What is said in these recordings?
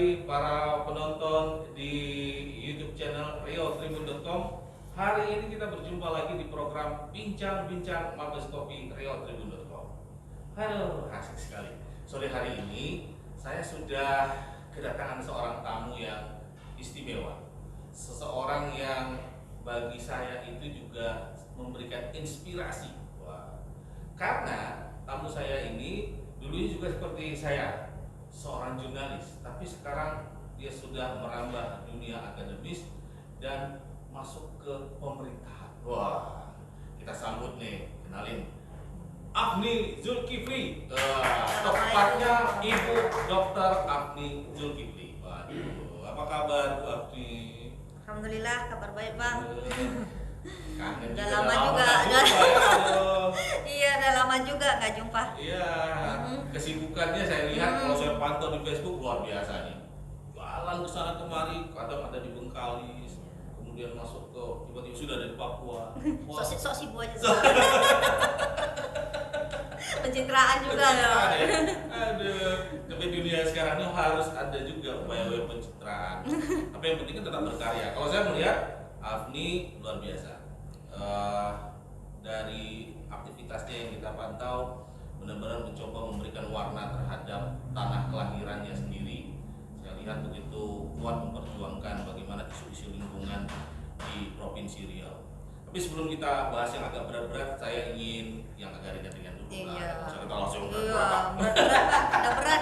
kembali para penonton di YouTube channel riotribun.com. Hari ini kita berjumpa lagi di program Bincang-Bincang Mabes Kopi riotribun.com. Aduh, asik sekali. Sore hari ini saya sudah kedatangan seorang tamu yang istimewa. Seseorang yang bagi saya itu juga memberikan inspirasi. Wah. Karena tamu saya ini dulunya juga seperti saya, seorang jurnalis, tapi sekarang dia sudah merambah dunia akademis dan masuk ke pemerintahan. Wah, kita sambut nih, kenalin Afni Zulkifli. Tepatnya Ibu Dr. Afni Zulkifli. Waduh, apa kabar Bu Afni? Alhamdulillah, kabar baik Bang. Kangen Udah lama juga. Ya. Iya, udah lama juga nggak jumpa. Iya, kesibukannya saya lihat kalau saya pantau di Facebook luar biasa nih. Jalan ke sana kemari, kadang ada di Bengkalis, kemudian masuk ke tiba-tiba sudah ada di Papua. Wah. Sok sibuk aja. Pencitraan juga ya. Aduh, tapi dunia sekarang ini harus ada juga upaya-upaya pencitraan. Tapi yang penting kan tetap berkarya. Kalau saya melihat Afni luar biasa. Dari aktivitasnya yang kita pantau benar-benar mencoba memberikan warna terhadap tanah kelahirannya sendiri. Saya lihat begitu kuat memperjuangkan bagaimana isu-isu lingkungan di Provinsi Riau. Tapi sebelum kita bahas yang agak berat-berat, saya ingin yang agak ringan-ringan dulu. Iya. Kita langsung Iya, berat.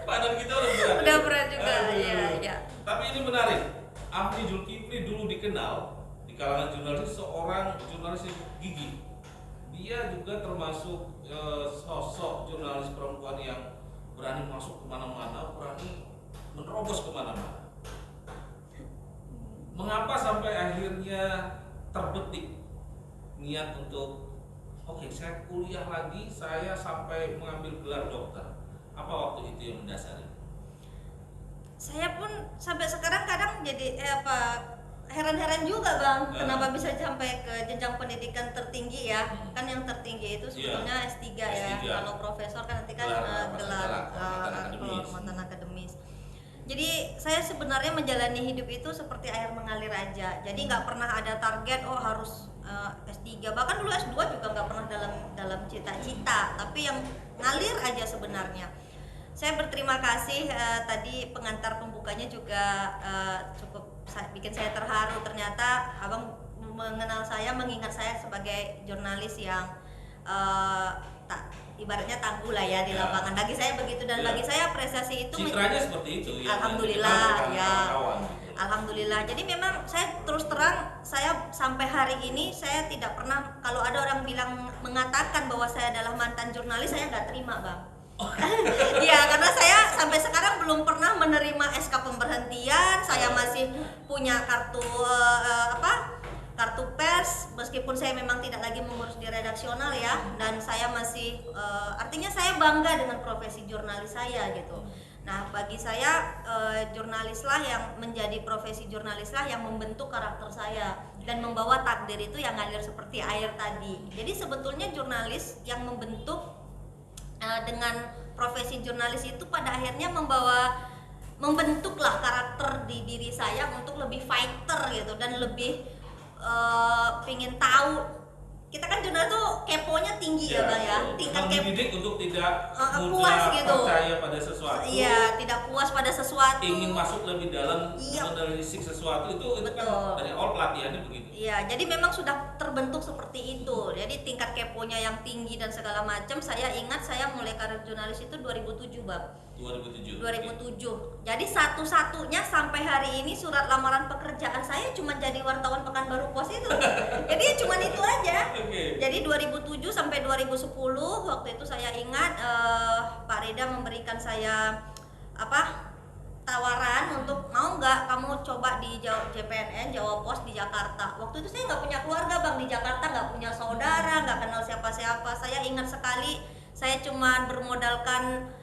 Badan kita udah berat. Udah berat juga. Iya. Tapi ini menarik. Afni Zulkifli dulu dikenal di kalangan jurnalis seorang jurnalis yang gigih. Dia juga termasuk sosok jurnalis perempuan yang berani masuk kemana-mana, berani menerobos kemana-mana. Mengapa sampai akhirnya terbetik niat untuk saya kuliah lagi, saya sampai mengambil gelar dokter? Apa waktu itu yang mendasari? Saya pun sampai sekarang kadang jadi heran-heran juga Bang, kenapa bisa sampai ke jenjang pendidikan tertinggi ya. Kan yang tertinggi itu sebetulnya S3 ya. Kalau profesor kan nanti kan gelar kehormatan akademis. Jadi saya sebenarnya menjalani hidup itu seperti air mengalir aja. Jadi nggak pernah ada target harus S3. Bahkan dulu S2 juga nggak pernah dalam cita-cita, tapi yang ngalir aja sebenarnya. Saya berterima kasih tadi pengantar pembukanya juga cukup bikin saya terharu. Ternyata Abang mengenal saya, mengingat saya sebagai jurnalis yang ibaratnya tangguh lah ya di lapangan. Bagi saya begitu, dan bagi saya apresiasi itu citranya seperti itu ya. Alhamdulillah ya. Alhamdulillah. Jadi memang saya terus terang, saya sampai hari ini saya tidak pernah, kalau ada orang bilang mengatakan bahwa saya adalah mantan jurnalis, saya nggak terima Bang. Iya, karena saya sampai sekarang belum pernah menerima SK pemberhentian. Saya masih punya kartu kartu pers, meskipun saya memang tidak lagi mengurus di redaksional ya, dan saya masih artinya saya bangga dengan profesi jurnalis saya gitu. Nah, bagi saya jurnalislah yang menjadi profesi jurnalislah yang membentuk karakter saya dan membawa takdir itu yang ngalir seperti air tadi. Jadi sebetulnya jurnalis yang membentuk dengan profesi jurnalis itu pada akhirnya membentuklah karakter di diri saya untuk lebih fighter gitu, dan lebih pingin tahu. Kita kan jurnalis tuh keponya tinggi ya Bang ya, tingkat kepo dididik untuk tidak puas gitu, percaya pada sesuatu. Iya, tidak puas pada sesuatu, ingin masuk lebih dalam menelisik sesuatu. Itu kan dari awal pelatihannya begitu. Iya, jadi memang sudah terbentuk seperti itu. Jadi tingkat keponya yang tinggi dan segala macam. Saya ingat saya mulai karir jurnalis itu 2007 Bang. 2007. Jadi satu-satunya sampai hari ini surat lamaran pekerjaan saya cuma jadi wartawan Pekanbaru Pos itu. Jadi cuma itu aja. Jadi 2007 sampai 2010 waktu itu saya ingat Pak Reda memberikan saya tawaran untuk mau nggak kamu coba di JPNN Jawa Pos di Jakarta. Waktu itu saya nggak punya keluarga Bang di Jakarta, nggak punya saudara, nggak kenal siapa-siapa. Saya ingat sekali saya cuma bermodalkan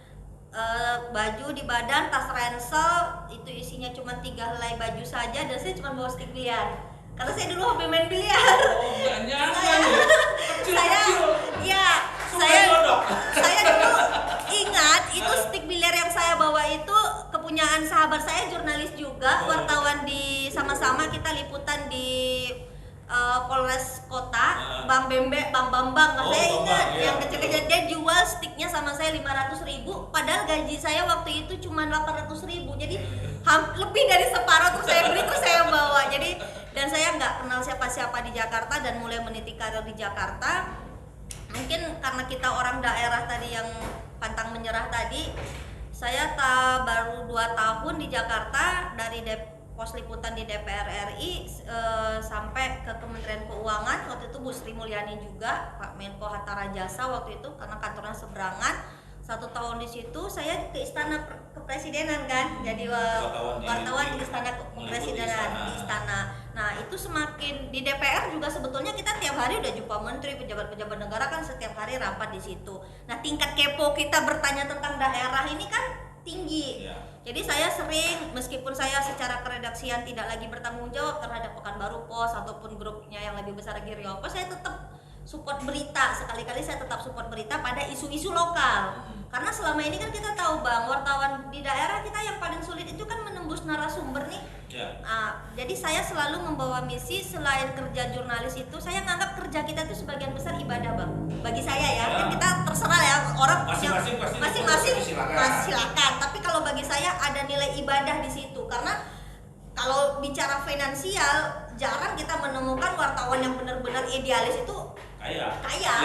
baju di badan, tas ransel, itu isinya cuma 3 helai baju saja, dan saya cuma bawa stick biliar. Karena saya dulu hobi main biliar. Saya dulu ingat itu stick biliar yang saya bawa itu kepunyaan dengan sahabat saya jurnalis juga, wartawan di sama-sama kita liputan di Polres Kota, Bang Bambang, saya ingat yang kecil-kecil, dia jual sticknya sama saya 500.000, padahal gaji saya waktu itu cuma 800.000, jadi lebih dari separuh terus saya beli terus saya bawa. Jadi dan saya nggak kenal siapa-siapa di Jakarta dan mulai meniti karir di Jakarta. Mungkin karena kita orang daerah tadi yang pantang menyerah tadi, saya baru 2 tahun di Jakarta dari pos liputan di DPR RI sampai ke Kementerian Keuangan. Waktu itu Bu Sri Mulyani juga, Pak Menko Hatta Rajasa waktu itu karena kantornya seberangan. 1 tahun di situ saya ke Istana Kepresidenan kan, jadi wartawan di Istana Kepresidenan di Istana. Nah itu semakin di DPR juga sebetulnya kita tiap hari udah jumpa menteri, pejabat-pejabat negara kan setiap hari rapat di situ. Nah tingkat kepo kita bertanya tentang daerah ini kan tinggi. Jadi saya sering, meskipun saya secara keredaksian tidak lagi bertanggung jawab terhadap Pekanbaru Pos ataupun grupnya yang lebih besar lagi Riau Pos, saya tetap support berita, sekali-kali saya tetap support berita pada isu-isu lokal. Karena selama ini kan kita tahu Bang, wartawan di daerah kita yang paling sulit itu kan menembus narasumber nih. Jadi saya selalu membawa misi, selain kerja jurnalis itu, saya nganggap kerja kita itu sebagian besar ibadah Bang. Bagi saya ya, kan kita terserah ya, orang masing-masing silakan. Tapi kalau bagi saya ada nilai ibadah di situ, karena kalau bicara finansial jarang kita menemukan wartawan yang benar-benar idealis itu kaya.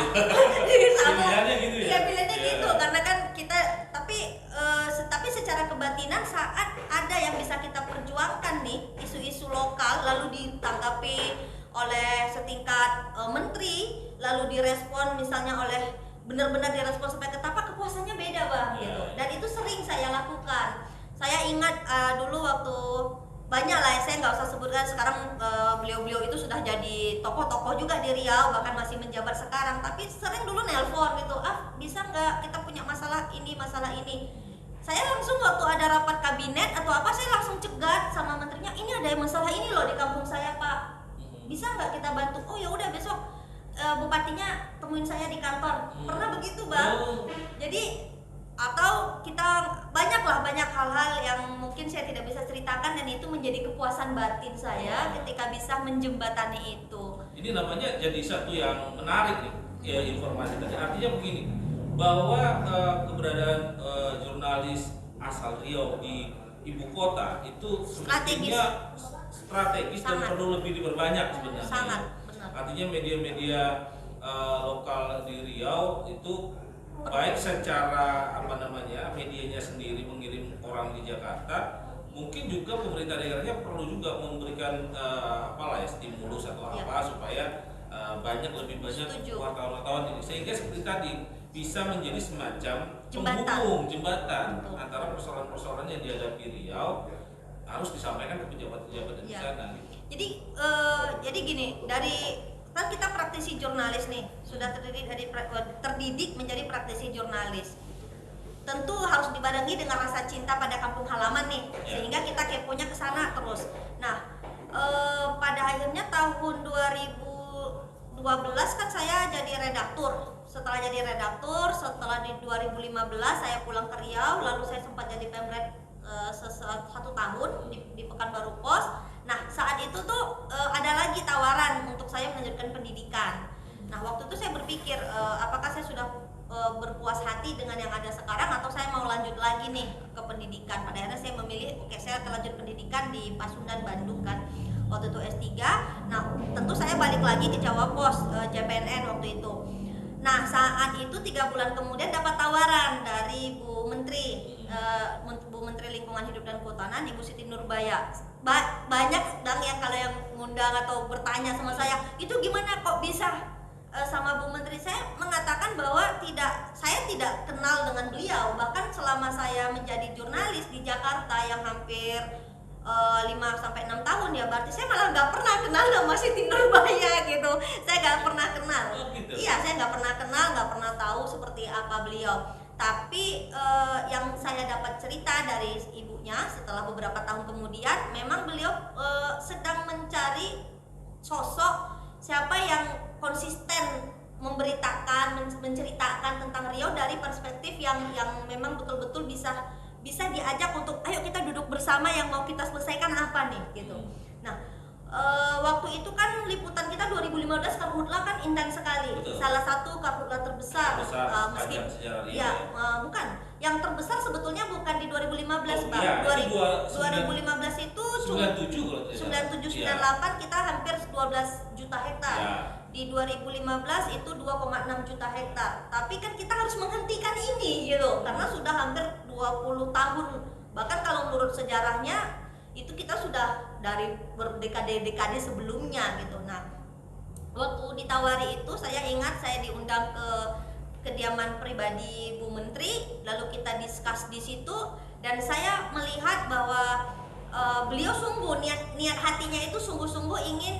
Pilihannya gitu ya. Iya, pilihannya gitu karena kan kita tapi secara kebatinan saat ada yang bisa kita perjuangkan nih isu-isu lokal lalu ditanggapi oleh setingkat menteri, lalu direspon misalnya oleh benar-benar direspon sampai ke tapak, kepuasannya beda Bang gitu. Dan itu sering saya lakukan. Saya ingat dulu waktu banyak lah, saya nggak usah sebutkan sekarang, beliau-beliau itu sudah jadi tokoh-tokoh juga di Riau, bahkan masih menjabat sekarang, tapi sering dulu nelpon gitu, bisa nggak kita punya masalah ini. Saya langsung waktu ada rapat kabinet atau apa, saya langsung cegat sama menterinya, ini ada masalah ini loh di kampung saya Pak, bisa nggak kita bantu? Oh ya udah, besok bupatinya temuin saya di kantor. Pernah begitu Bang. Jadi atau kita banyak hal-hal yang mungkin saya tidak bisa ceritakan dan itu menjadi kepuasan batin saya ketika bisa menjembatani itu. Ini namanya jadi satu yang menarik nih ya, informasi tadi. Artinya begini, bahwa keberadaan jurnalis asal Riau di ibu kota itu semestinya strategis dan perlu lebih diperbanyak sebenarnya. Sangat benar. Artinya media-media lokal di Riau itu baik secara medianya sendiri mengirim orang di Jakarta, mungkin juga pemerintah daerahnya perlu juga memberikan stimulus atau supaya lebih banyak wartawan-wartawan ini, sehingga seperti tadi bisa menjadi semacam jembatan antara persoalan-persoalan yang dihadapi Riau harus disampaikan ke pejabat-pejabat di sana. Jadi gini, kan kita praktisi jurnalis nih, sudah terdidik menjadi praktisi jurnalis. Tentu harus dibarengi dengan rasa cinta pada kampung halaman nih, sehingga kita keponya ke sana terus. Nah, pada akhirnya tahun 2012 kan saya jadi redaktur. Setelah jadi redaktur, setelah di 2015 saya pulang ke Riau, lalu saya sempat jadi pemret 1 tahun di Pekanbaru Pos. Nah saat itu tuh ada lagi tawaran untuk saya melanjutkan pendidikan. Nah waktu itu saya berpikir apakah saya sudah berpuas hati dengan yang ada sekarang atau saya mau lanjut lagi nih ke pendidikan. Pada akhirnya saya memilih saya lanjut pendidikan di Pasundan Bandung kan, waktu itu S3. Nah tentu saya balik lagi ke Jawa Pos, JPNN waktu itu. Nah saat itu 3 bulan kemudian dapat tawaran dari Bu Menteri Lingkungan Hidup dan Kehutanan, Ibu Siti Nurbaya. Banyak dan yang kalau yang ngundang atau bertanya sama saya, itu gimana kok bisa sama Bu Menteri? Saya mengatakan bahwa saya tidak kenal dengan beliau. Bahkan selama saya menjadi jurnalis di Jakarta yang hampir 5-6 tahun ya, berarti saya malah nggak pernah kenal sama Siti Nurbaya gitu. Saya nggak pernah kenal. Iya, saya nggak pernah kenal, nggak pernah tahu seperti apa beliau. Tapi yang saya dapat cerita dari ibunya setelah beberapa tahun kemudian, memang beliau sedang mencari sosok siapa yang konsisten memberitakan, menceritakan tentang Riau dari perspektif yang memang betul-betul bisa diajak untuk ayo kita duduk bersama yang mau kita selesaikan apa nih gitu. Nah, waktu itu kan liputan kita 2015 Karhutla kan intens sekali. Betul. Salah satu Karhutla terbesar, meski sepanjang sejarah ini ya, bukan. Yang terbesar sebetulnya bukan di 2015, Bang. iya, 2015 itu 97 kalau tidak 97 salah. 98 kita hampir 12 juta hektar. Ya. Di 2015 itu 2,6 juta hektar. Tapi kan kita harus menghentikan ini gitu karena sudah hampir 20 tahun. Bahkan kalau menurut sejarahnya itu kita sudah dari berdekade-dekade sebelumnya gitu. Nah, waktu ditawari itu saya ingat saya diundang ke kediaman pribadi Bu Menteri, lalu kita discuss di situ dan saya melihat bahwa beliau sungguh niat hatinya itu sungguh-sungguh ingin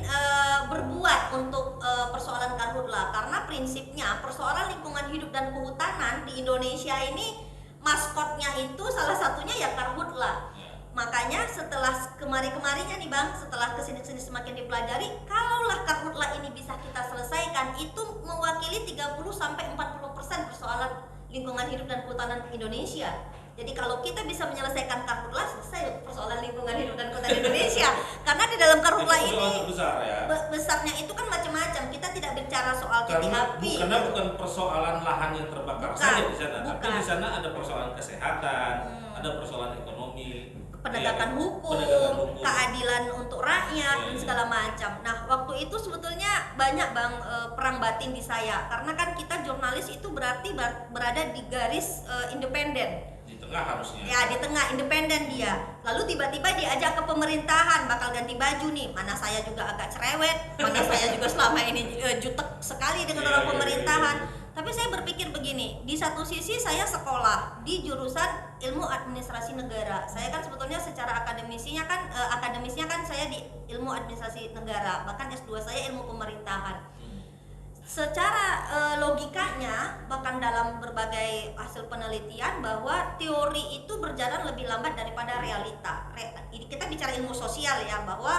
berbuat untuk persoalan Karhutla karena prinsipnya persoalan lingkungan hidup dan kehutanan di Indonesia ini maskotnya itu salah satunya ya Karhutla. Makanya setelah kemarin-kemarinnya nih Bang, setelah kesini-sini semakin dipelajari, kalaulah Karhutla ini bisa kita selesaikan, itu mewakili 30-40% persoalan lingkungan hidup dan kehutanan Indonesia. Jadi kalau kita bisa menyelesaikan Karhutla, selesai persoalan lingkungan hidup dan kehutanan Indonesia. Karena di dalam Karhutla ini besar, ya? besarnya itu kan macam-macam. Kita tidak bicara soal titik api. Karena bukan persoalan lahan yang terbakar saja di sana, tapi bukan. di sana ada persoalan kesehatan, ada persoalan ekonomi, penegakan hukum, keadilan untuk rakyat dan segala macam. Nah, waktu itu sebetulnya banyak Bang perang batin di saya karena kan kita jurnalis itu berarti berada di garis independen. Di tengah harusnya. Ya, di tengah independen dia. Lalu tiba-tiba diajak ke pemerintahan, bakal ganti baju nih. Mana saya juga agak cerewet, mana saya juga selama ini jutek sekali dengan orang pemerintahan. Tapi saya berpikir begini, di satu sisi saya sekolah di jurusan ilmu administrasi negara. Saya kan sebetulnya secara akademisnya kan saya di ilmu administrasi negara, bahkan S2 saya ilmu pemerintahan. Secara logikanya, bahkan dalam berbagai hasil penelitian bahwa teori itu berjalan lebih lambat daripada realita. Ini kita bicara ilmu sosial ya, bahwa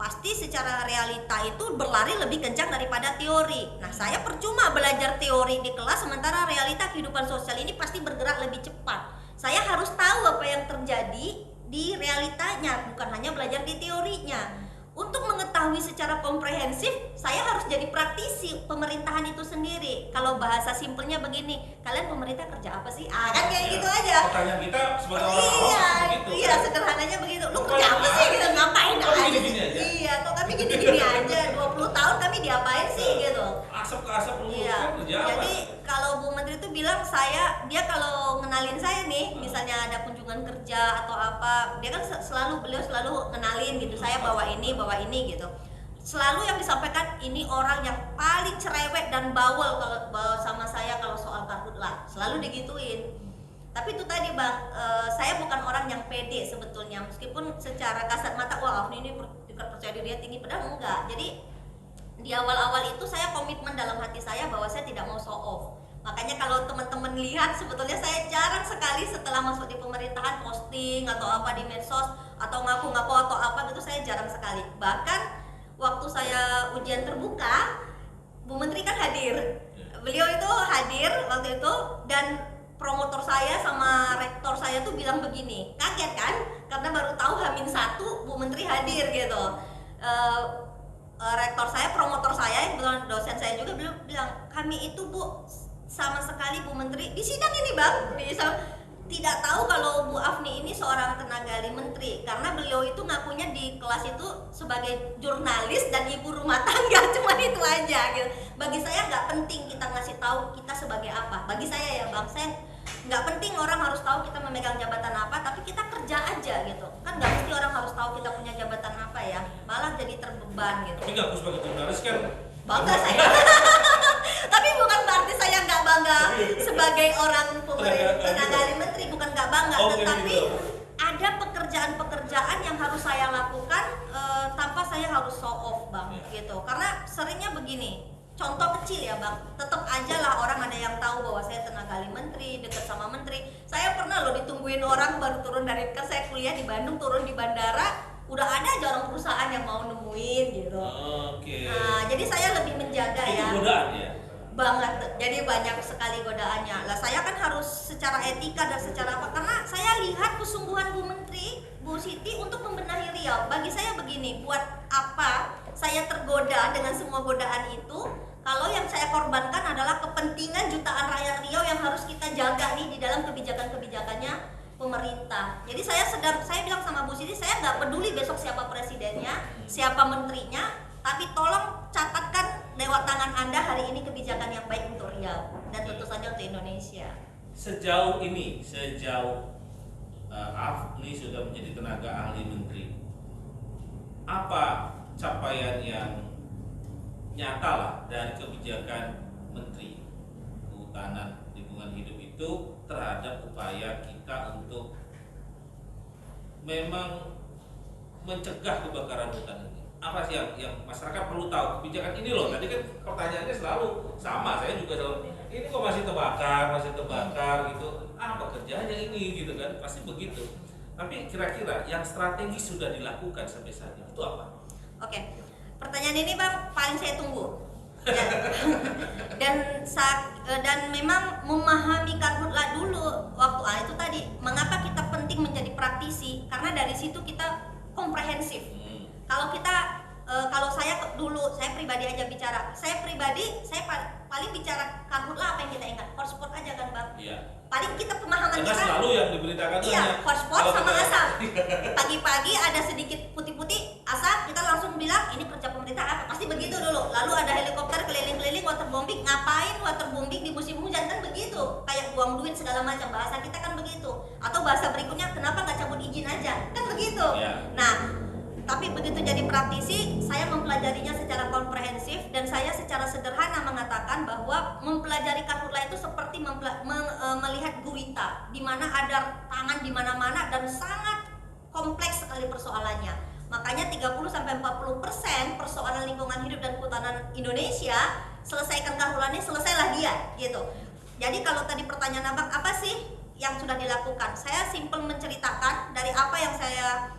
pasti secara realita itu berlari lebih kencang daripada teori. Nah, saya percuma belajar teori di kelas, sementara realita kehidupan sosial ini pasti bergerak lebih cepat. Saya harus tahu apa yang terjadi di realitanya, bukan hanya belajar di teorinya. Untuk mengetahui secara komprehensif, saya harus jadi praktisi pemerintahan itu sendiri. Kalau bahasa simpelnya begini, kalian pemerintah kerja apa sih? Kan kayak gitu aja. Pertanyaan kita sebagai orang awam begitu. Iya, sederhananya begitu. Lu kerja apa sih? Gitu, ngapain aja? Gini-gini aja. Iya, kok kami gini-gini aja. 20 tahun kami diapain sih gitu. Asap ke asap lu Iya. kerja apa? Jadi kalau Bu Menteri itu bilang dia kalau ngenalin saya nih, misalnya ada kunjungan kerja atau apa, dia kan beliau selalu ngenalin gitu. Saya bawa ini gitu. Selalu yang disampaikan ini orang yang paling cerewet dan bawel kalau sama saya kalau soal Karhutla. Selalu digituin. Tapi itu tadi Bang, saya bukan orang yang pede sebetulnya. Meskipun secara kasat mata, wah ini tingkat percaya diri tinggi, padahal enggak. Jadi di awal-awal itu saya komitmen dalam hati saya bahwa saya tidak mau show off. Makanya kalau teman-teman lihat sebetulnya saya jarang sekali setelah masuk di pemerintahan posting atau apa di medsos atau ngaku-ngaku atau apa gitu, saya jarang sekali. Bahkan waktu saya ujian terbuka, Bu Menteri kan hadir. Beliau itu hadir waktu itu dan promotor saya sama rektor saya tuh bilang begini, kaget kan? Karena baru tahu H-1 Bu Menteri hadir gitu. Rektor saya, promotor saya, kebetulan dosen saya juga bilang, kami itu Bu sama sekali Bu Menteri di sidang ini Bang, tidak tahu kalau Bu Afni ini seorang tenaga ahli menteri karena beliau itu ngakunya di kelas itu sebagai jurnalis dan ibu rumah tangga, cuma itu aja gitu. Bagi saya nggak penting kita ngasih tahu kita sebagai apa. Bagi saya ya Bang, saya nggak penting orang harus tahu kita memegang jabatan apa, tapi kita kerja aja gitu. Kan nggak mesti orang harus tahu kita punya jabatan apa ya, malah jadi terbeban gitu. Tapi nggak aku sebagai jurnalis kan bangga saya. Tapi bukan berarti saya nggak bangga sebagai orang tenaga ahli menteri, bukan nggak bangga, tetapi ada pekerjaan-pekerjaan yang harus saya lakukan tanpa saya harus show off Bang gitu. Karena seringnya begini, contoh kecil ya Bang, tetap aja lah orang ada yang tahu bahwa saya tenaga ahli menteri, dekat sama menteri. Saya pernah loh ditungguin orang baru turun dari, kan saya kuliah di Bandung, turun di bandara, udah ada aja orang perusahaan yang mau nemuin gitu. Oke. Nah, jadi saya lebih menjaga itu ya. godaan ya. banget, jadi banyak sekali godaannya. Lah saya kan harus secara etika dan secara apa, karena saya lihat kesungguhan Bu Menteri, Bu Siti untuk membenahi Riau. Bagi saya begini, buat apa saya tergoda dengan semua godaan itu kalau yang saya korbankan adalah kepentingan jutaan rakyat Riau yang harus kita jaga nih di dalam kebijakan-kebijakannya pemerintah. Jadi saya bilang sama Bu Siti, saya nggak peduli besok siapa presidennya, siapa menterinya, tapi tolong catatkan lewat tangan Anda hari ini kebijakan yang baik untuk Riau dan tentu saja untuk Indonesia. Sejauh Afni sudah menjadi tenaga ahli menteri, apa capaian yang nyata lah dari kebijakan Menteri Kehutanan Lingkungan Hidup itu terhadap upaya kita untuk memang mencegah kebakaran hutan ini? Apa sih yang masyarakat perlu tahu? Kebijakan ini loh, tadi kan pertanyaannya selalu sama, saya juga selalu, ini kok masih terbakar gitu, apa kerjanya ini gitu kan, pasti begitu. Tapi kira-kira yang strategis sudah dilakukan sampai saat ini itu apa? Oke, pertanyaan ini Bang paling saya tunggu. Dan memang memahami karhutlah dulu waktu itu tadi, mengapa kita penting menjadi praktisi, karena dari situ kita komprehensif. Kalau saya dulu, saya pribadi aja bicara, saya paling bicara karhutlah apa yang kita ingat, hotspot aja kan Bang. Iya. Paling kita pemahaman Karena kita selalu yang diberitakan iya, hotspot sama asap. Iya. Pagi-pagi ada sedikit putih-putih asap, kita langsung bilang ini kerja pemerintah apa, pasti begitu dulu. Lalu ada helikopter keliling-keliling waterbombing, ngapain waterbombing di musim hujan, kan begitu, kayak buang duit segala macam, bahasa kita kan begitu. Atau bahasa berikutnya, kenapa nggak cabut izin aja, kan begitu. Iya. Nah, tapi begitu jadi praktisi, saya mempelajarinya secara komprehensif dan saya secara sederhana mengatakan bahwa mempelajari karhutlah itu seperti melihat gurita, di mana ada tangan di mana-mana dan sangat kompleks sekali persoalannya. Makanya 30-40% persoalan lingkungan hidup dan kehutanan Indonesia, selesaikan karhutlahnya, selesailah dia, gitu. Jadi kalau tadi pertanyaan Abang, apa sih yang sudah dilakukan? Saya simpel menceritakan dari apa yang saya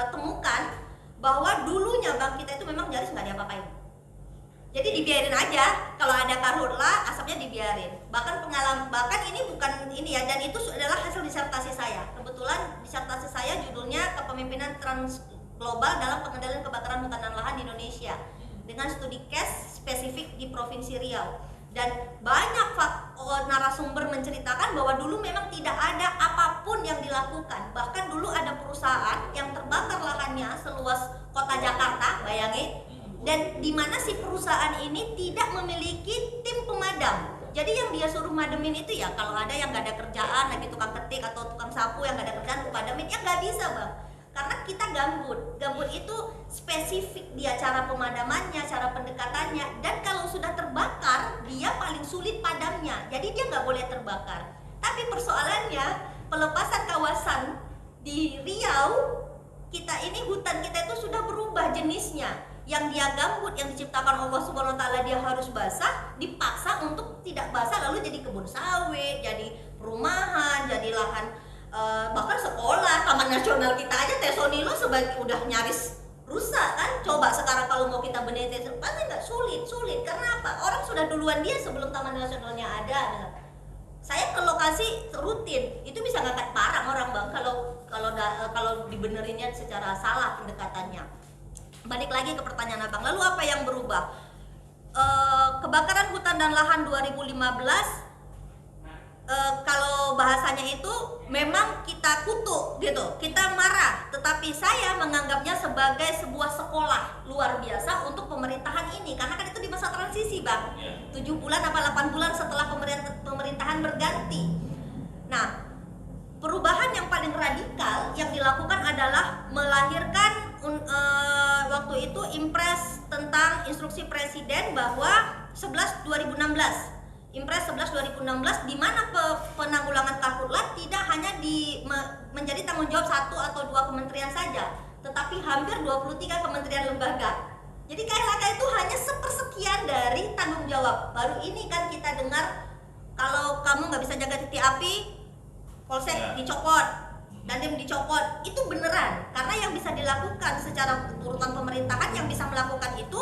temukan, bahwa dulunya Bang kita itu memang nyaris nggak diapa-apain. Jadi dibiarin aja, kalau ada karhutlah asapnya dibiarin. Bahkan ini bukan ini ya, dan itu adalah hasil disertasi saya. Kebetulan disertasi saya judulnya Kepemimpinan Transglobal dalam Pengendalian Kebakaran Hutan dan Lahan di Indonesia, dengan studi case spesifik di Provinsi Riau. Dan banyak narasumber menceritakan bahwa dulu memang tidak ada apapun yang dilakukan. Bahkan dulu ada perusahaan yang terbakar lahannya seluas kota Jakarta, bayangin. Dan di mana si perusahaan ini tidak memiliki tim pemadam. Jadi yang dia suruh mademin itu ya kalau ada yang nggak ada kerjaan, lagi tukang ketik atau tukang sapu yang nggak ada kerjaan, pemademin ya nggak bisa Bang. Karena kita gambut itu spesifik dia cara pemadamannya, cara pendekatannya, dan kalau sudah terbakar dia paling sulit padamnya, jadi dia nggak boleh terbakar. Tapi persoalannya pelepasan kawasan di Riau kita ini, hutan kita itu sudah berubah jenisnya. Yang dia gambut, yang diciptakan Allah Subhanahu Wa Taala dia harus basah, dipaksa untuk tidak basah, lalu jadi kebun sawit, jadi perumahan, jadi lahan. Bahkan sekolah, taman nasional kita aja Tesonilo sebagai udah nyaris rusak kan. Coba sekarang kalau mau kita benerin pasti nggak sulit. Karena apa? Orang sudah duluan dia sebelum taman nasionalnya ada. Saya ke lokasi rutin, itu bisa ngangkat parang orang Bang kalau dibenerinnya secara salah pendekatannya. Balik lagi ke pertanyaan Abang, lalu apa yang berubah? Kebakaran hutan dan lahan 2015, kalau bahasanya itu memang kita kutuk gitu, kita marah, tetapi saya menganggapnya sebagai sebuah sekolah luar biasa untuk pemerintahan ini, karena kan itu di masa transisi Bang, 7 bulan apa 8 bulan setelah pemerintahan berganti. Nah, perubahan yang paling radikal yang dilakukan adalah melahirkan waktu itu impres tentang instruksi presiden bahwa 2016 Impres 11 2016, di mana penanggulangan karhutlah tidak hanya menjadi tanggung jawab 1 atau 2 kementerian saja, tetapi hampir 23 kementerian lembaga. Jadi KLHK itu hanya sepersekian dari tanggung jawab. Baru ini kan kita dengar kalau kamu nggak bisa jaga titik api, polsek dicopot, dandim dicopot. Itu beneran, karena yang bisa dilakukan secara urutan pemerintahan yang bisa melakukan itu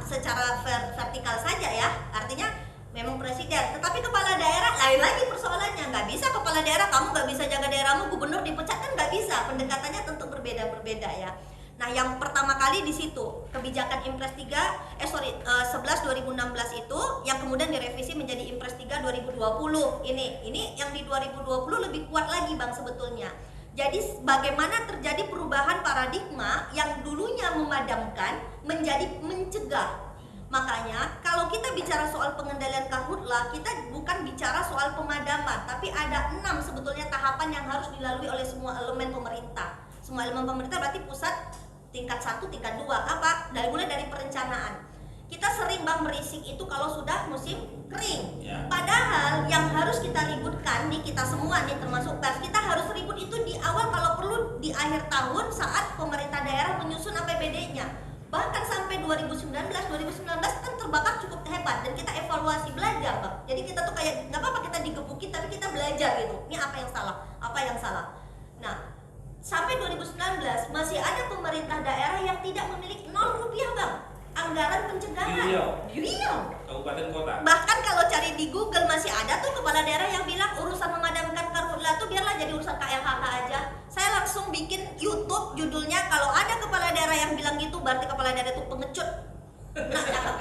secara vertikal saja ya. Artinya nggak bisa jaga daerahmu, gubernur dipecat, kan nggak bisa. Pendekatannya tentu berbeda ya. Nah, yang pertama kali di situ kebijakan Impres 11 2016 itu yang kemudian direvisi menjadi Impres 3 2020. Ini yang di 2020 lebih kuat lagi Bang sebetulnya. Jadi bagaimana terjadi perubahan paradigma yang dulunya memadamkan menjadi mencegah. Makanya kalau kita bicara soal pengendalian karhutla, kita bukan bicara soal pemadaman, tapi ada 6 sebetulnya tahapan yang harus dilalui oleh semua elemen pemerintah. Semua elemen pemerintah berarti pusat, tingkat 1, tingkat 2. Apa? Mulai dari perencanaan. Kita sering Bang berisik itu kalau sudah musim kering. Padahal yang harus kita ributkan nih, kita semua nih termasuk pers, kita harus ribut itu di awal, kalau perlu di akhir tahun saat pemerintah daerah menyusun APBD-nya. Bahkan sampai 2019 kan terbakar cukup hebat dan kita evaluasi belajar Bang. Jadi kita tuh kayak nggak apa-apa kita digebukin tapi kita belajar gitu. Ini apa yang salah. Nah, sampai 2019 masih ada pemerintah daerah yang tidak memiliki 0 rupiah Bang anggaran pencegahan di Riau, kabupaten kota. Bahkan kalau cari di Google masih ada tuh kepala daerah yang bilang urusan memadamkan karhutla tuh biarlah jadi urusan KLHK aja. Saya langsung bikin YouTube judulnya, kalau ada kepala daerah yang bilang gitu berarti kepala daerah itu pengecut. Nak cakap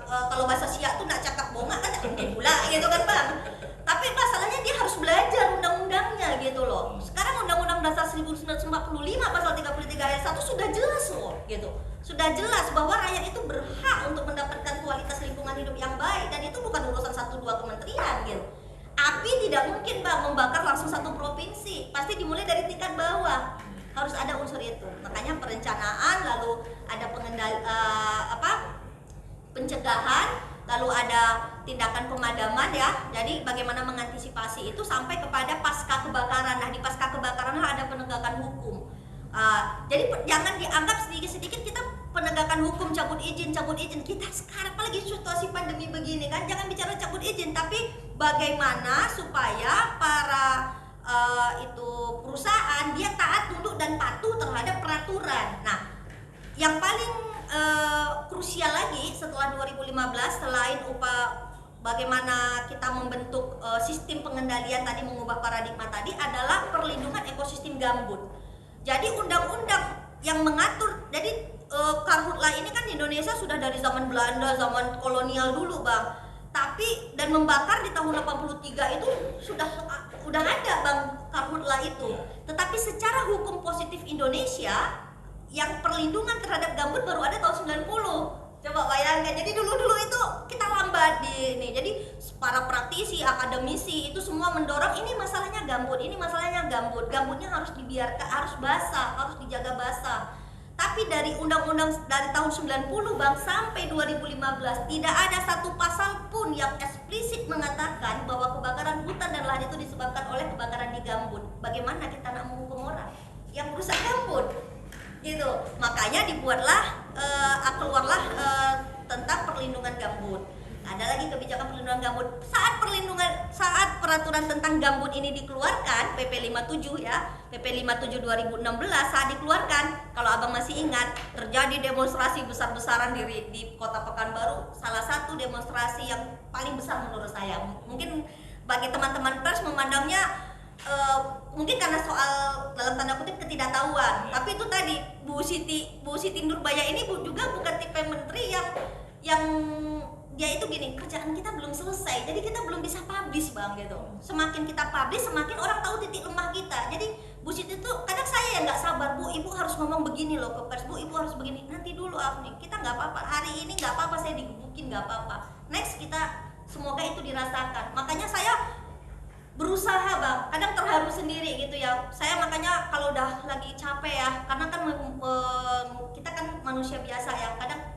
kalau bahasa Siak tuh nak cakap bonga kan tak mungkin pula gitu kan Bang. Tapi masalahnya dia harus belajar undang-undangnya gitu loh. Sekarang Undang-Undang Dasar 1945 pasal 33 ayat 1 sudah jelas loh gitu. Sudah jelas bahwa rakyat itu berhak untuk mendapatkan kualitas lingkungan hidup yang baik, dan itu bukan urusan 1-2 kementerian gitu. Api tidak mungkin Bang membakar langsung satu provinsi, pasti dimulai dari tingkat bawah. Harus ada unsur itu. Makanya perencanaan, lalu ada pencegahan, lalu ada tindakan pemadaman ya. Jadi bagaimana mengantisipasi itu sampai kepada pasca kebakaran. Nah, di pasca kebakaran ada penegakan hukum. Jadi jangan dianggap sedikit-sedikit kita penegakan hukum cabut izin. Kita sekarang apalagi situasi pandemi begini kan, jangan bicara cabut izin, tapi bagaimana supaya para perusahaan dia taat, tunduk dan patuh terhadap peraturan. Nah, yang paling krusial lagi setelah 2015 selain bagaimana kita membentuk sistem pengendalian tadi, mengubah paradigma tadi, adalah perlindungan ekosistem gambut. Jadi undang-undang yang mengatur, jadi karhutla ini kan di Indonesia sudah dari zaman Belanda, zaman kolonial dulu Bang. Tapi dan membakar di tahun 83 itu sudah ada Bang karhutla itu. Tetapi secara hukum positif Indonesia yang perlindungan terhadap gambut baru ada tahun 90. Coba bayangkan. Jadi dulu itu kita lambat di ini. Jadi para praktisi, akademisi itu semua mendorong ini masalahnya gambut, ini masalahnya gambut. Gambutnya harus dibiarkan, harus basah, harus dijaga basah. Tapi dari undang-undang dari tahun 90 Bang sampai 2015 tidak ada satu pasal pun yang eksplisit mengatakan bahwa kebakaran hutan dan lahan itu disebabkan oleh kebakaran di gambut. Bagaimana kita nak menghukum orang yang merusak gambut? Gitu. Makanya keluarlah tentang perlindungan gambut. Ada lagi kebijakan perlindungan gambut. Saat peraturan tentang gambut ini dikeluarkan, PP 57 ya, PP 57 2016 saat dikeluarkan, kalau Abang masih ingat, terjadi demonstrasi besar-besaran di Kota Pekanbaru, salah satu demonstrasi yang paling besar menurut saya. Mungkin bagi teman-teman pers memandangnya mungkin karena soal dalam tanda kutip ketidaktahuan, tapi itu tadi Bu Siti Nurbaya ini juga bukan tipe menteri yang dia itu gini, kerjaan kita belum selesai, jadi kita belum bisa publish Bang gitu. Semakin kita publish, semakin orang tahu titik lemah kita. Jadi Bu Siti itu kadang saya yang nggak sabar, Bu, Ibu harus ngomong begini loh ke pers, Bu, Ibu harus begini. Nanti dulu Afni, kita nggak apa-apa, hari ini nggak apa-apa saya digebukin, nggak apa-apa. Next kita semoga itu dirasakan. Makanya saya berusaha Bang, kadang terharu sendiri gitu ya. Saya makanya kalau udah lagi capek ya, karena kan kita kan manusia biasa ya, kadang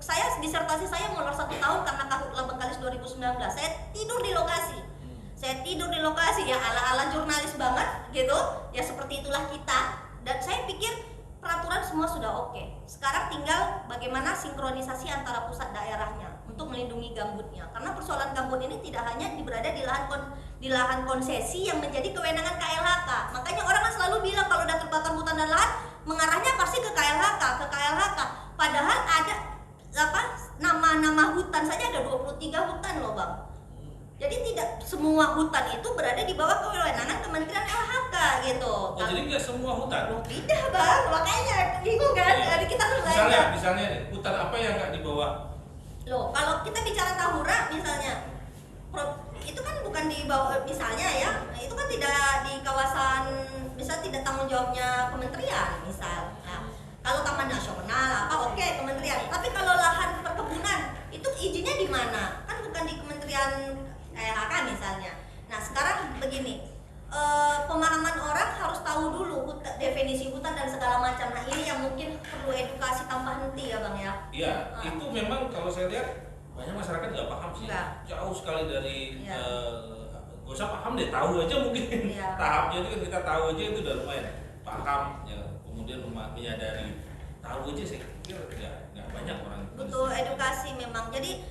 saya disertasi saya molor 1 tahun karena karhutla Bengkalis 2019. Saya tidur di lokasi ya, ala-ala jurnalis banget gitu ya, seperti itulah kita. Dan saya pikir peraturan semua sudah oke. Sekarang tinggal bagaimana sinkronisasi antara pusat daerahnya untuk melindungi gambutnya, karena persoalan gambut ini tidak hanya berada di lahan konsesi yang menjadi kewenangan KLHK. Makanya orang kan selalu bilang kalau udah terbakar hutan dan lahan mengarahnya pasti ke KLHK. Padahal ada nama-nama hutan saja ada 23 hutan loh Bang. Jadi tidak semua hutan itu berada di bawah kewenangan Kementerian LHK gitu. Oh, jadi nggak semua hutan? Tidak bang, makanya bingung kan? Jadi kita harus Misalnya nih, hutan apa yang nggak di bawah? Loh, kalau kita bicara Tahura misalnya, itu kan bukan di bawah, misalnya ya, itu kan tidak di kawasan, bisa tidak tanggung jawabnya kementerian, misal. Nah, kalau taman nasional apa oke, kementerian. Tapi kalau lahan perkebunan itu izinnya di mana? Kan bukan di Kementerian LHK misalnya. Nah sekarang begini, pemahaman orang harus tahu dulu definisi hutan dan segala macam. Nah ini yang mungkin perlu edukasi tambah henti ya bang ya. Iya, itu memang kalau saya lihat banyak masyarakat nggak paham sih. Nggak. Jauh sekali dari Iya. nggak usah paham deh, tahu aja mungkin. Iya. Tahapnya itu kan kita tahu aja itu udah lumayan. Paham ya, kemudian menyadari, tahu aja saya pikir nggak banyak orang. Butuh edukasi memang. Jadi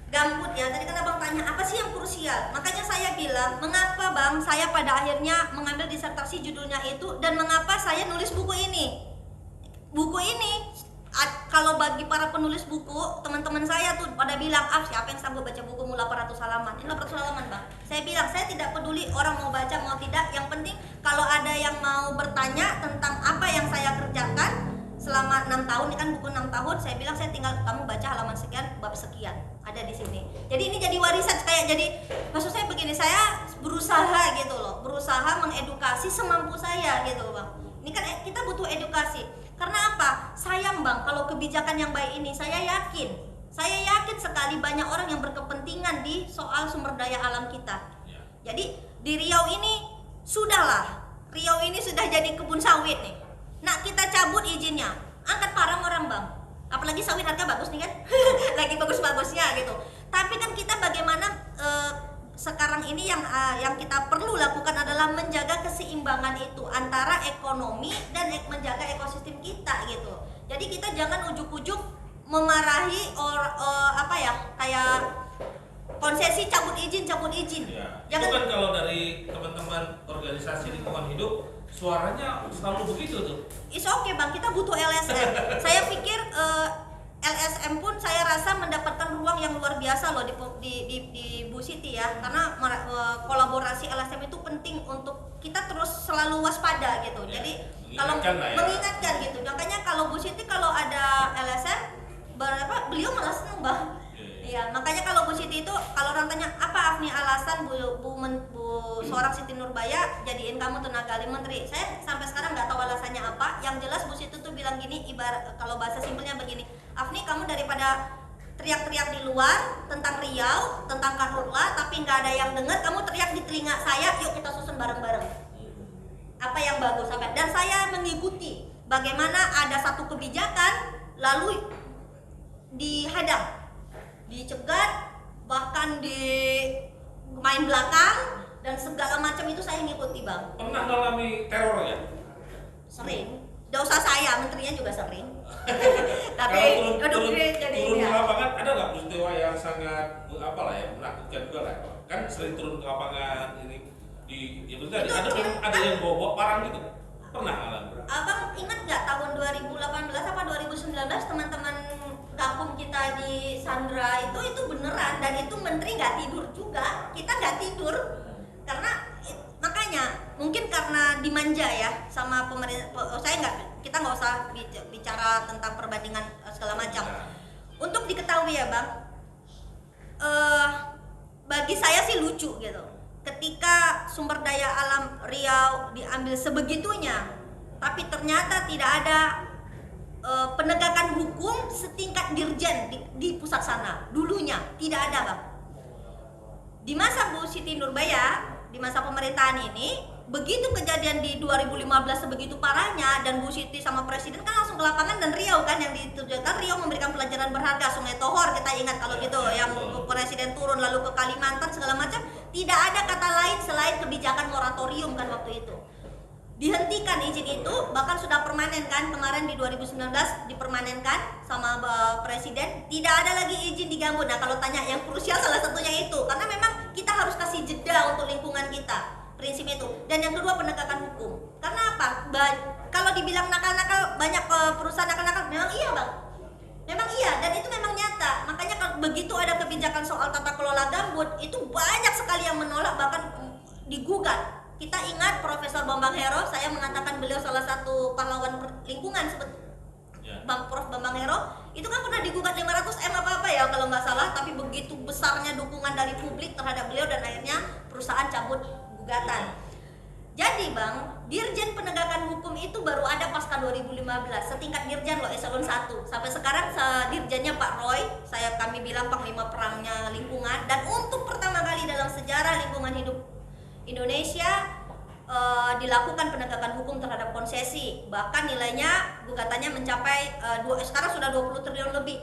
gambut ya, tadi kan abang tanya apa sih yang krusial, makanya saya bilang mengapa bang saya pada akhirnya mengambil disertasi judulnya itu, dan mengapa saya nulis buku ini. Kalau bagi para penulis buku, teman-teman saya tuh pada bilang, siapa yang sanggup baca bukumu 800 halaman? Ini 800 halaman bang. Saya bilang, saya tidak peduli orang mau baca mau tidak, yang penting kalau ada yang mau bertanya tentang apa yang saya kerjakan selama 6 tahun, ini kan buku 6 tahun, saya bilang saya tinggal kamu baca halaman sekian, bab sekian, ada di sini. Jadi ini jadi warisan, kayak jadi, maksud saya begini, saya berusaha gitu loh, berusaha mengedukasi semampu saya gitu bang. Ini kan kita butuh edukasi. Karena apa? Sayang bang, kalau kebijakan yang baik ini, saya yakin sekali banyak orang yang berkepentingan di soal sumber daya alam kita. Jadi di Riau ini Riau ini sudah jadi kebun sawit nih. Nah kita cabut izinnya, angkat parang orang bang. Apalagi sawit harga bagus nih kan, lagi bagus-bagusnya gitu. Tapi kan kita bagaimana sekarang ini yang kita perlu lakukan adalah menjaga keseimbangan itu antara ekonomi dan menjaga ekosistem kita gitu. Jadi kita jangan ujuk-ujuk memarahi kayak konsesi cabut izin. Ya. Jangan. Itu kan kalau dari teman-teman organisasi lingkungan hidup suaranya selalu begitu tuh. Is oke bang, kita butuh LSM. Saya pikir LSM pun saya rasa mendapatkan ruang yang luar biasa loh di Bu Siti ya, karena kolaborasi LSM itu penting untuk kita terus selalu waspada gitu. Ya, jadi kalau mengingatkan gitu, makanya kalau Bu Siti kalau ada LSM beliau malah seneng bang. Iya, makanya kalau Bu Siti itu, kalau orang tanya apa Afni alasan Bu seorang Siti Nurbaya jadiin kamu tenaga ahli menteri, saya sampai sekarang nggak tahu alasannya apa. Yang jelas Bu Siti tuh bilang gini, ibarat kalau bahasa simpelnya begini, Afni kamu daripada teriak-teriak di luar tentang Riau, tentang Karhutla, tapi nggak ada yang dengar, kamu teriak di telinga saya, yuk kita susun bareng-bareng apa yang bagus sampai. Dan saya mengikuti bagaimana ada satu kebijakan lalu dihadang, dicegat, bahkan di main belakang dan segala macam itu saya ngikuti bang. Pernah mengalami teror ya? Sering. Gak usah saya, menterinya juga sering. Tapi turun ke ya. lapangan ada nggak peristiwa yang sangat menakutkan juga lah? Kan sering turun ke lapangan ini ada yang bawa parang gitu. Pernah alami? Abang ingat nggak tahun 2018 apa 2019 teman-teman kampung kita di Sandra itu beneran, dan itu menteri nggak tidur juga, kita nggak tidur karena makanya mungkin karena dimanja ya sama pemerintah. Kita nggak usah bicara tentang perbandingan segala macam. Untuk diketahui ya bang, bagi saya sih lucu gitu ketika sumber daya alam Riau diambil sebegitunya, tapi ternyata tidak ada penegakan hukum setingkat dirjen di pusat sana. Dulunya tidak ada bang. Di masa Bu Siti Nurbaya, di masa pemerintahan ini, begitu kejadian di 2015 sebegitu parahnya, dan Bu Siti sama Presiden kan langsung ke lapangan, dan Riau kan yang ditujukan, Riau memberikan pelajaran berharga. Sungai Tohor kita ingat kalau gitu, yang Presiden turun lalu ke Kalimantan segala macam, tidak ada kata lain selain kebijakan moratorium kan waktu itu. Dihentikan izin itu, bahkan sudah permanen kan, kemarin di 2019 dipermanenkan sama Presiden, tidak ada lagi izin di gambut. Nah kalau tanya yang krusial salah satunya itu, karena memang kita harus kasih jeda untuk lingkungan kita, prinsip itu. Dan yang kedua penegakan hukum. Karena apa? Kalau dibilang nakal-nakal, banyak perusahaan nakal-nakal, memang iya bang, memang iya, dan itu memang nyata. Makanya kalau begitu ada kebijakan soal tata kelola gambut, itu banyak sekali yang menolak, bahkan digugat. Kita ingat Profesor Bambang Hero, saya mengatakan beliau salah satu pahlawan lingkungan, Prof. Bambang Hero, itu kan pernah digugat 500 M apa ya kalau nggak salah, tapi begitu besarnya dukungan dari publik terhadap beliau dan akhirnya perusahaan cabut gugatan. Jadi Bang, Dirjen Penegakan Hukum itu baru ada pasca 2015, setingkat dirjen loh, eselon 1. Sampai sekarang dirjennya Pak Roy, kami bilang Panglima Perangnya Lingkungan, dan untuk pertama kali dalam sejarah lingkungan hidup Indonesia dilakukan penegakan hukum terhadap konsesi. Bahkan nilainya gugatannya mencapai sekarang sudah 20 triliun lebih,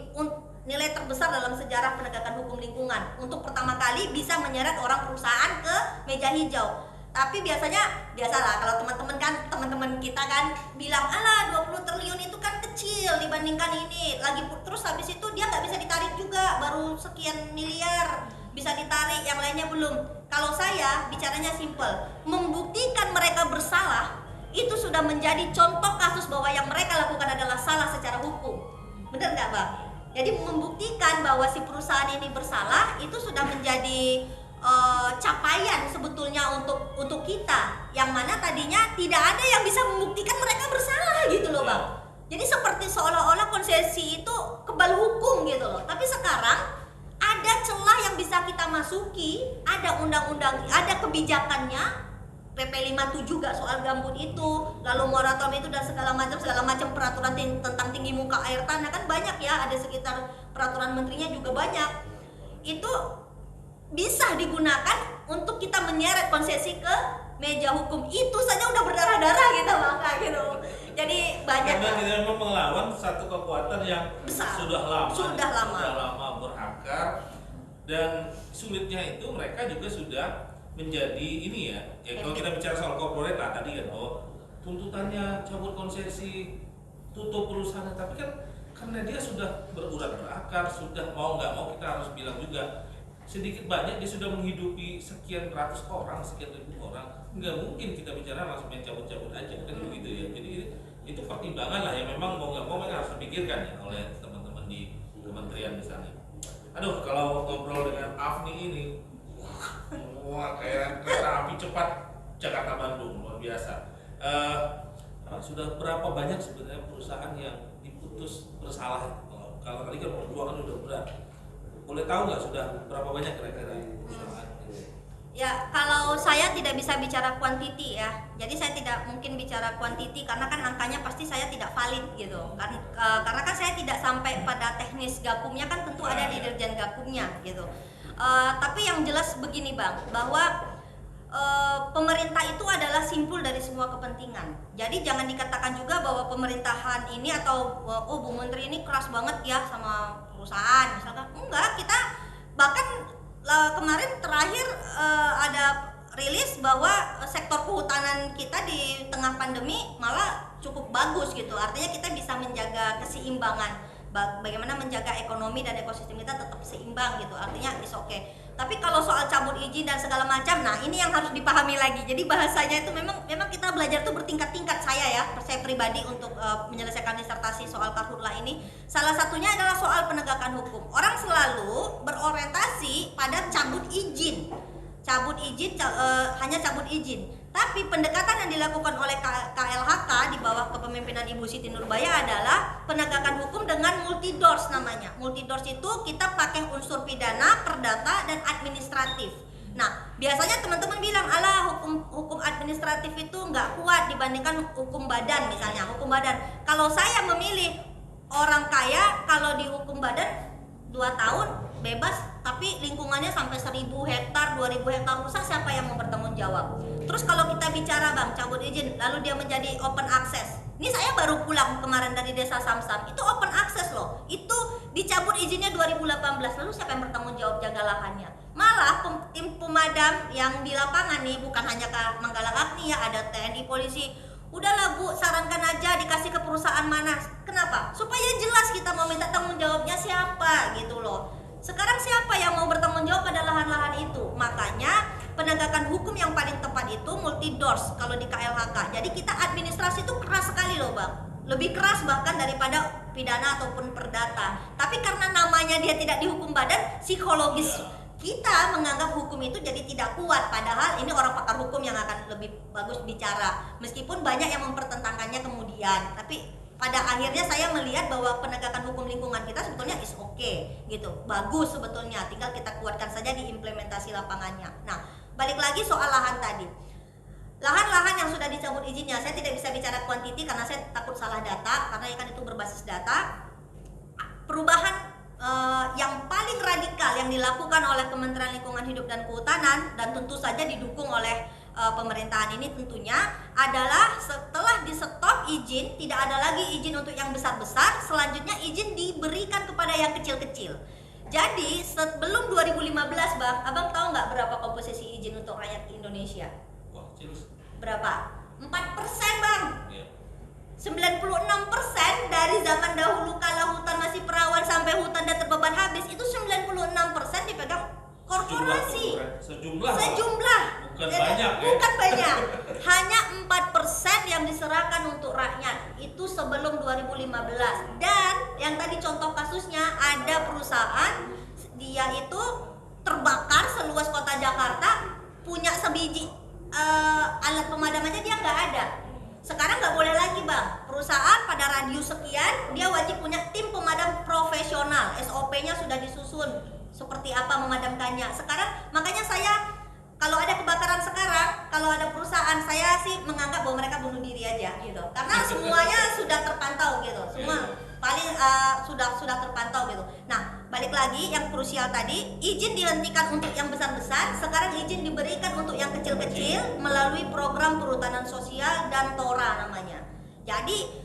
nilai terbesar dalam sejarah penegakan hukum lingkungan. Untuk pertama kali bisa menyeret orang perusahaan ke meja hijau. Tapi biasalah kalau teman-teman kita kan bilang, alah 20 triliun itu kan kecil dibandingkan ini. Terus habis itu dia nggak bisa ditarik juga, baru sekian miliar bisa ditarik, yang lainnya belum. Kalau saya bicaranya simple, membuktikan mereka bersalah itu sudah menjadi contoh kasus bahwa yang mereka lakukan adalah salah secara hukum. Benar nggak Bang? Jadi membuktikan bahwa si perusahaan ini bersalah itu sudah menjadi capaian sebetulnya untuk kita, yang mana tadinya tidak ada yang bisa membuktikan mereka bersalah gitu loh Bang. Jadi seperti seolah-olah konsesi itu kebal hukum gitu loh. Tapi sekarang ada celah yang bisa kita masuki, ada undang-undang, ada kebijakannya, PP 57 juga soal gambut itu, lalu moratorium itu dan segala macam peraturan tentang tinggi muka air tanah kan banyak ya, ada sekitar peraturan menterinya juga banyak. Itu bisa digunakan untuk kita menyeret konsesi ke meja hukum. Itu saja udah berdarah-darah gitu Bang, gitu. Jadi banyak. Karena kita memang melawan satu kekuatan yang besar. sudah lama berakar, dan sulitnya itu mereka juga sudah menjadi ini ya. Kalau kita bicara soal corporate lah tadi kan, tuntutannya cabut konsesi, tutup perusahaan, tapi kan karena dia sudah berurat berakar, sudah mau nggak mau kita harus bilang juga sedikit banyak dia sudah menghidupi sekian ratus orang, sekian ribu orang, nggak mungkin kita bicara langsung main cabut-cabut aja kan begitu ya. Jadi itu pertimbangan lah yang memang mau nggak mau mereka harus dipikirkan ya oleh teman-teman di kementerian misalnya. Aduh, kalau ngobrol dengan Afni ini, wah kayak kereta api cepat Jakarta Bandung, luar biasa. Sudah berapa banyak sebenarnya perusahaan yang diputus bersalah? Kalau tadi kan perjuangan udah berat. Boleh tahu nggak sudah berapa banyak kira-kira perusahaan? Ya, kalau saya tidak bisa bicara kuantiti ya. Jadi saya tidak mungkin bicara kuantiti karena kan angkanya pasti saya tidak valid gitu. Karena kan saya tidak sampai pada teknis gakumnya, kan tentu ada di Dirjen Gakumnya gitu. Tapi yang jelas begini Bang, bahwa pemerintah itu adalah simpul dari semua kepentingan. Jadi jangan dikatakan juga bahwa pemerintahan ini atau Bu Menteri ini keras banget ya sama perusahaan misalkan. Enggak, kita bahkan kemarin terakhir ada rilis bahwa sektor kehutanan kita di tengah pandemi malah cukup bagus gitu. Artinya kita bisa menjaga keseimbangan, bagaimana menjaga ekonomi dan ekosistem kita tetap seimbang gitu. Artinya is okay. Tapi kalau soal cabut izin dan segala macam, nah ini yang harus dipahami lagi. Jadi bahasanya itu memang kita belajar tuh bertingkat-tingkat. Saya pribadi untuk menyelesaikan disertasi soal karhutlah ini, salah satunya adalah soal penegakan hukum. Orang selalu berorientasi pada cabut izin, hanya cabut izin. Tapi pendekatan yang dilakukan oleh KLHK di bawah kepemimpinan Ibu Siti Nurbaya adalah penegakan hukum dengan multi-doors namanya. Multi-doors itu kita pakai unsur pidana, perdata, dan administratif. Nah, biasanya teman-teman bilang, alah hukum administratif itu nggak kuat dibandingkan hukum badan misalnya. Hukum badan, kalau saya memilih orang kaya, kalau dihukum badan 2 tahun bebas, tapi lingkungannya sampai 1000 hektar, 2000 hektar rusak, siapa yang mau bertanggung jawab? Terus kalau kita bicara Bang, cabut izin, lalu dia menjadi open access. Ini saya baru pulang kemarin dari desa Samsam, itu open access loh. Itu dicabut izinnya 2018, lalu siapa yang bertanggung jawab jaga lahannya? Malah tim pemadam yang di lapangan nih, bukan hanya ke Manggala Agni ya, ada TNI, polisi. Udahlah Bu, sarankan aja dikasih ke perusahaan mana. Kenapa? Supaya jelas kita mau minta tanggung jawabnya siapa gitu loh. Sekarang siapa yang mau bertanggung jawab pada lahan-lahan itu? Makanya penegakan hukum yang paling tepat itu multi doors kalau di KLHK. Jadi kita administrasi itu keras sekali loh Bang. lebih keras bahkan daripada pidana ataupun perdata. Tapi karena namanya dia tidak dihukum badan, psikologis kita menganggap hukum itu jadi tidak kuat, padahal ini orang pakar hukum yang akan lebih bagus bicara. Meskipun banyak yang mempertentangkannya kemudian, tapi pada akhirnya saya melihat bahwa penegakan hukum lingkungan kita sebetulnya is okay gitu, bagus sebetulnya, tinggal kita kuatkan saja di implementasi lapangannya. Nah, balik lagi soal lahan tadi. Lahan-lahan yang sudah dicabut izinnya, saya tidak bisa bicara kuantiti karena saya takut salah data, karena kan itu berbasis data. Perubahan yang paling radikal yang dilakukan oleh Kementerian Lingkungan Hidup dan Kehutanan, dan tentu saja didukung oleh pemerintahan ini tentunya, adalah setelah di stop izin, tidak ada lagi izin untuk yang besar-besar, selanjutnya izin diberikan kepada yang kecil-kecil. Jadi sebelum 2015 Bang, Abang tahu nggak berapa komposisi izin untuk rakyat Indonesia? Wah, kecil. Berapa? 4% Bang. Iya. 96% dari zaman dahulu kala hutan masih perawan sampai hutan dan terbeban habis, itu 96% dipegang korporasi. Sejumlah. Bukan Jadi, banyak ya. bukan banyak. Hanya 4% yang diserahkan untuk rakyat. Itu sebelum 2015. Dan yang tadi contoh kasusnya, ada perusahaan dia itu terbakar seluas kota Jakarta, punya sebiji alat pemadam aja dia nggak ada. Sekarang nggak boleh lagi Bang, perusahaan pada radius sekian dia wajib punya tim pemadam profesional, SOP-nya sudah disusun seperti apa memadamkannya. Sekarang makanya saya kalau ada kebakaran sekarang, kalau ada perusahaan, saya sih menganggap bahwa mereka bunuh diri aja gitu, karena semuanya sudah terpantau gitu, semua paling sudah terpantau gitu. Nah, balik lagi yang krusial tadi, izin dihentikan untuk yang besar-besar, sekarang izin diberikan untuk yang kecil-kecil melalui program perhutanan sosial dan TORA namanya. Jadi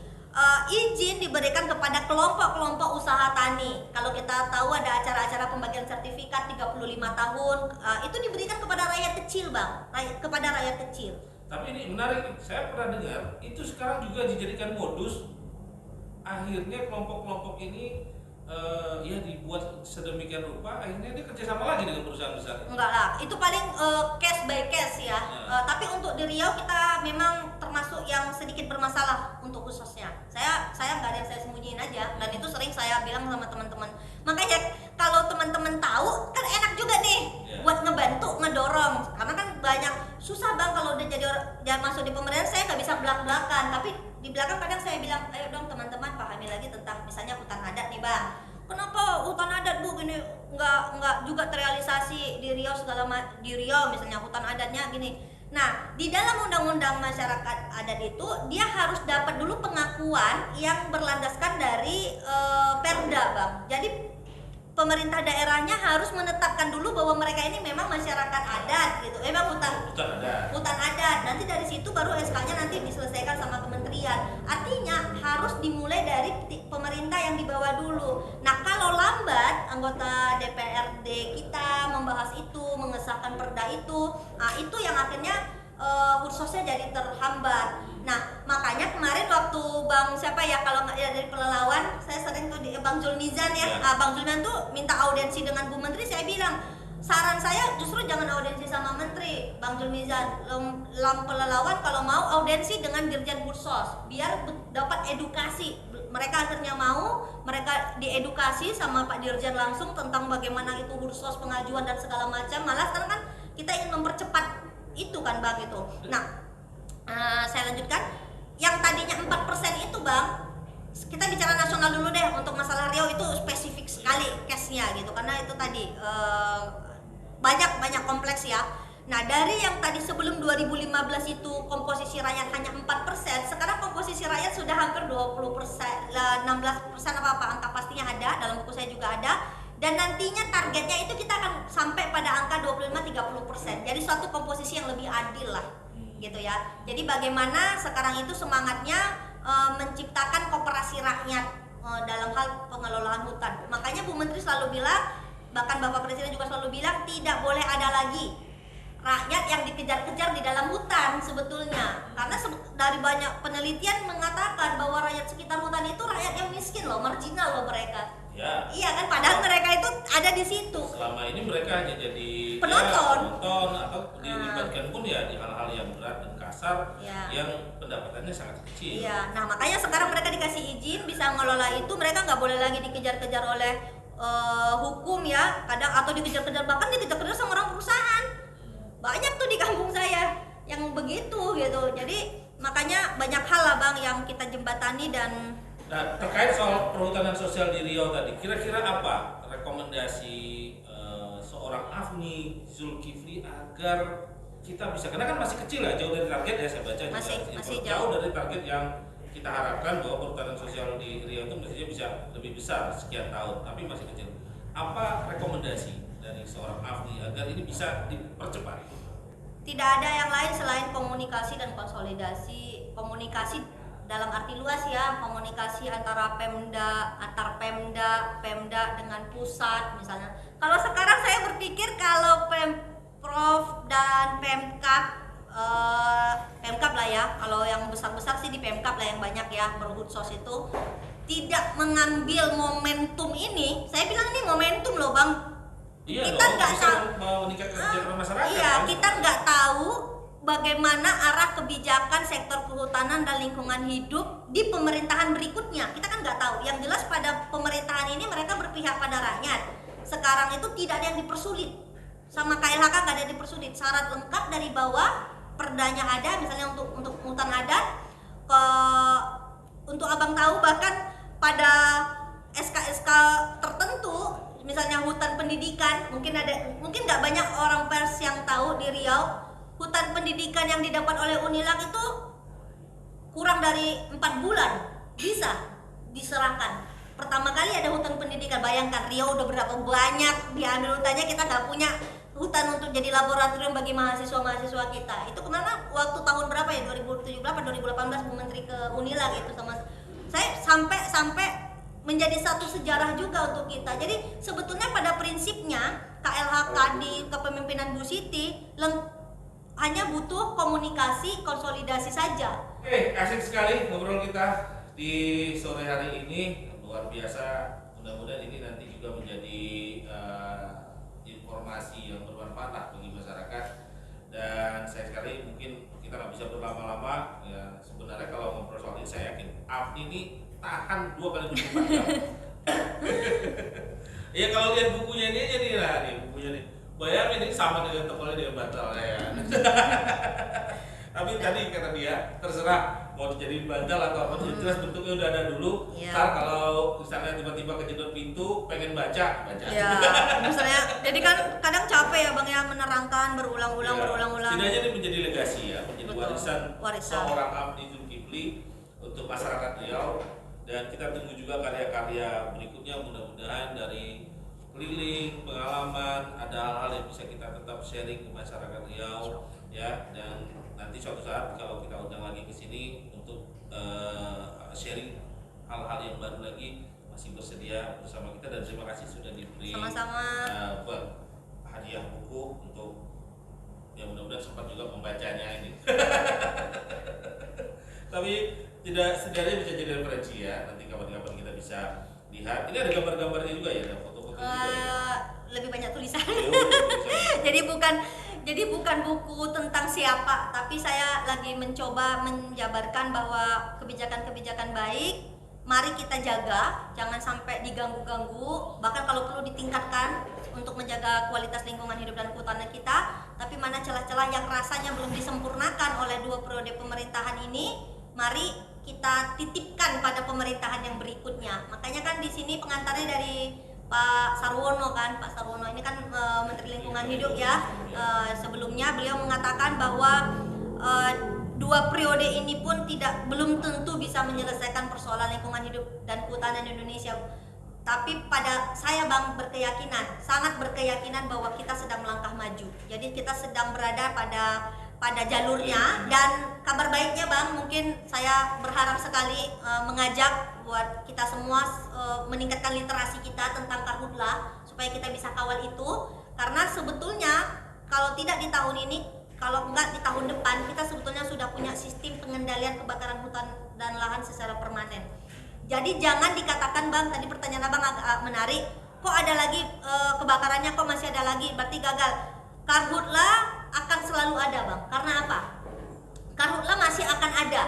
izin diberikan kepada kelompok-kelompok usaha tani. Kalau kita tahu ada acara-acara pembagian sertifikat 35 tahun, itu diberikan kepada rakyat kecil Bang, kepada rakyat kecil. Tapi ini menarik, saya pernah dengar itu sekarang juga dijadikan modus. Akhirnya kelompok-kelompok ini ya dibuat sedemikian rupa, akhirnya dia kerjasama lagi dengan perusahaan besar. Enggak lah, itu paling case by case ya. Tapi untuk di Riau kita memang termasuk yang sedikit bermasalah untuk khususnya. Saya nggak ada yang saya sembunyiin aja, dan itu sering saya bilang sama teman-teman. Makanya kalau teman-teman tahu kan enak juga nih buat ngebantu, ngedorong. Karena kan banyak susah Bang kalau udah jadi masuk di pemerintahan, saya nggak bisa belak-belakan. Tapi di belakang kadang saya bilang, ayo dong teman-teman pahami lagi tentang misalnya hutan adat nih Bang. Kenapa hutan adat Bu gini nggak juga terrealisasi di Riau di Riau misalnya hutan adatnya gini. Nah, di dalam undang-undang masyarakat adat itu dia harus dapat dulu pengakuan yang berlandaskan dari Perda Bang. Jadi pemerintah daerahnya harus menetapkan dulu bahwa mereka ini memang masyarakat adat gitu, memang hutan adat. Nanti dari situ baru SK-nya nanti diselesaikan sama kementerian. Artinya harus dimulai dari pemerintah yang di bawah dulu. Nah, kalau lambat anggota DPRD kita membahas itu, mengesahkan perda itu, nah itu yang akhirnya kursosnya jadi terhambat. Nah, makanya kemarin waktu Bang siapa ya, kalau nggak ya dari Pelelawan, saya sering tuh di Bang Zulmizan ya. Bang Zulmizan tuh minta audiensi dengan Bu Menteri, saya bilang saran saya justru jangan audiensi sama Menteri, Bang Zulmizan. Pelelawan kalau mau audiensi dengan Dirjen Kursos, biar dapat edukasi. Mereka akhirnya mau, mereka diedukasi sama Pak Dirjen langsung tentang bagaimana itu kursos, pengajuan dan segala macam. Malah sekarang kan kita ingin mempercepat itu kan Bang itu. Nah, saya lanjutkan. Yang tadinya 4% itu Bang, kita bicara nasional dulu deh. Untuk masalah Riau itu spesifik sekali case-nya gitu, karena itu tadi banyak kompleks ya. Nah, dari yang tadi sebelum 2015 itu komposisi rakyat hanya 4%, sekarang komposisi rakyat sudah hampir 20%, 16% apa angka pastinya ada, dalam buku saya juga ada. Dan nantinya targetnya itu kita akan sampai pada angka 25-30%. Jadi suatu komposisi yang lebih adil lah, gitu ya. Jadi bagaimana sekarang itu semangatnya menciptakan koperasi rakyat dalam hal pengelolaan hutan. Makanya Bu Menteri selalu bilang, bahkan Bapak Presiden juga selalu bilang, tidak boleh ada lagi rakyat yang dikejar-kejar di dalam hutan sebetulnya. Karena dari banyak penelitian mengatakan bahwa rakyat sekitar hutan itu rakyat yang miskin loh, marginal loh mereka. Ya. Iya kan, padahal mereka itu ada di situ. Selama ini mereka hanya jadi penonton atau dilibatkan pun ya di hal-hal yang berat dan kasar. pasar Ya. yang pendapatannya sangat kecil. Iya, nah makanya sekarang mereka dikasih izin bisa ngelola itu, mereka nggak boleh lagi dikejar-kejar oleh hukum ya, kadang atau dikejar-kejar, bahkan dikejar-kejar sama orang perusahaan. Banyak tuh di kampung saya yang begitu gitu. Jadi makanya banyak hal lah Bang yang kita jembatani. Dan Nah, terkait soal perhutanan sosial di Riau tadi, kira-kira apa rekomendasi seorang Afni Zulkifli agar kita bisa, karena kan masih kecil ya, jauh dari target ya, saya baca Masih jauh jauh. dari target yang kita harapkan bahwa perhutanan sosial di Riau itu mestinya bisa lebih besar sekian tahun, tapi masih kecil. Apa rekomendasi dari seorang Afni agar ini bisa dipercepat? tidak ada yang lain selain komunikasi dan konsolidasi. Komunikasi dalam arti luas ya, komunikasi antara Pemda, antar Pemda dengan pusat misalnya. Kalau sekarang saya berpikir kalau Pemprov dan Pemkab lah ya, kalau yang besar-besar sih di Pemkab lah yang banyak ya, Perhutsos itu tidak mengambil momentum ini. Saya bilang ini momentum loh Bang. Iya Kita dong, nggak bisa tahu. meningkatkan kesejahteraan masyarakat. Iya, kan? kita nggak tahu bagaimana arah kebijakan sektor kehutanan dan lingkungan hidup di pemerintahan berikutnya. Kita kan nggak tahu. Yang jelas pada pemerintahan ini mereka berpihak pada rakyat. Sekarang itu tidak ada yang dipersulit. Sama KLHK nggak ada yang dipersulit. Syarat lengkap dari bawah, perdanya ada, misalnya untuk hutan adat. Untuk abang tahu bahkan pada SK-SK tertentu, misalnya hutan pendidikan, mungkin nggak banyak orang pers yang tahu di Riau, hutan pendidikan yang didapat oleh Unilag itu kurang dari 4 bulan bisa diserahkan. Pertama kali ada hutan pendidikan, bayangkan Riau udah berapa banyak diambil hutannya, kita nggak punya hutan untuk jadi laboratorium bagi mahasiswa-mahasiswa kita. Itu kemana waktu tahun berapa ya, 2017 atau 2018 Bu Menteri ke Unilag itu sama saya, sampai menjadi satu sejarah juga untuk kita. Jadi sebetulnya pada prinsipnya KLHK di kepemimpinan Bu Siti hanya butuh komunikasi, konsolidasi saja. Oke, asik sekali ngobrol kita di sore hari ini, luar biasa. Mudah-mudahan ini nanti juga menjadi informasi yang bermanfaat bagi masyarakat. Dan saya sekali mungkin kita nggak bisa berlama-lama ya. Sebenarnya kalau ngobrol soal ini saya yakin Afni ini tahan 2 kali 24 jam. Ya kalau lihat bukunya ini aja nih lah, nih bukunya nih. Bayangin ini sama dengan tokonya dengan bantal ya. Tapi tadi kata dia terserah mau dijadiin bantal atau apa, jelas bentuknya udah ada dulu. Iya. Ntar kalau misalnya tiba-tiba kejedot pintu pengen baca. Ya, misalnya, jadi kan kadang capek ya Bang ya menerangkan berulang-ulang. Setidaknya ini menjadi legasi ya, menjadi Betul. warisan seorang Afni Zulkifli untuk masyarakat Riau. Dan kita tunggu juga karya-karya berikutnya, mudah-mudahan dari keliling, pengalaman, ada hal-hal yang bisa kita tetap sharing ke masyarakat Riau ya. Dan nanti suatu saat kalau kita undang lagi ke sini untuk sharing hal-hal yang baru lagi, masih bersedia bersama kita. Dan terima kasih sudah diberi Sama-sama. hadiah buku untuk yang mudah-mudahan sempat juga membacanya ini. Tapi tidak setidaknya bisa jadi referensi ya, nanti kapan-kapan kita bisa lihat. Ini ada gambar-gambarnya juga ya, ada foto-foto juga ya. Lebih banyak tulisan. Tulisan. Jadi bukan buku tentang siapa, tapi saya lagi mencoba menjabarkan bahwa kebijakan-kebijakan baik mari kita jaga, jangan sampai diganggu-ganggu, bahkan kalau perlu ditingkatkan untuk menjaga kualitas lingkungan hidup dan kehutanan kita. Tapi mana celah-celah yang rasanya belum disempurnakan oleh 2 periode pemerintahan ini, mari kita titipkan pada pemerintahan yang berikutnya. Makanya kan di sini pengantarnya dari Pak Sarwono kan, Pak Sarwono ini kan Menteri Lingkungan Hidup ya. Sebelumnya beliau mengatakan bahwa 2 periode ini pun belum tentu bisa menyelesaikan persoalan lingkungan hidup dan kehutanan Indonesia. Tapi pada saya Bang sangat berkeyakinan bahwa kita sedang melangkah maju. Jadi kita sedang berada pada jalurnya. Dan kabar baiknya Bang, mungkin saya berharap sekali mengajak buat kita semua meningkatkan literasi kita tentang karhutlah supaya kita bisa kawal itu. Karena sebetulnya kalau tidak di tahun ini, kalau enggak di tahun depan, kita sebetulnya sudah punya sistem pengendalian kebakaran hutan dan lahan secara permanen. Jadi jangan dikatakan Bang, tadi pertanyaan Abang agak menarik, kok ada lagi kebakarannya, kok masih ada lagi, berarti gagal. Karhutlah akan selalu ada Bang, karena apa? karhutla masih akan ada,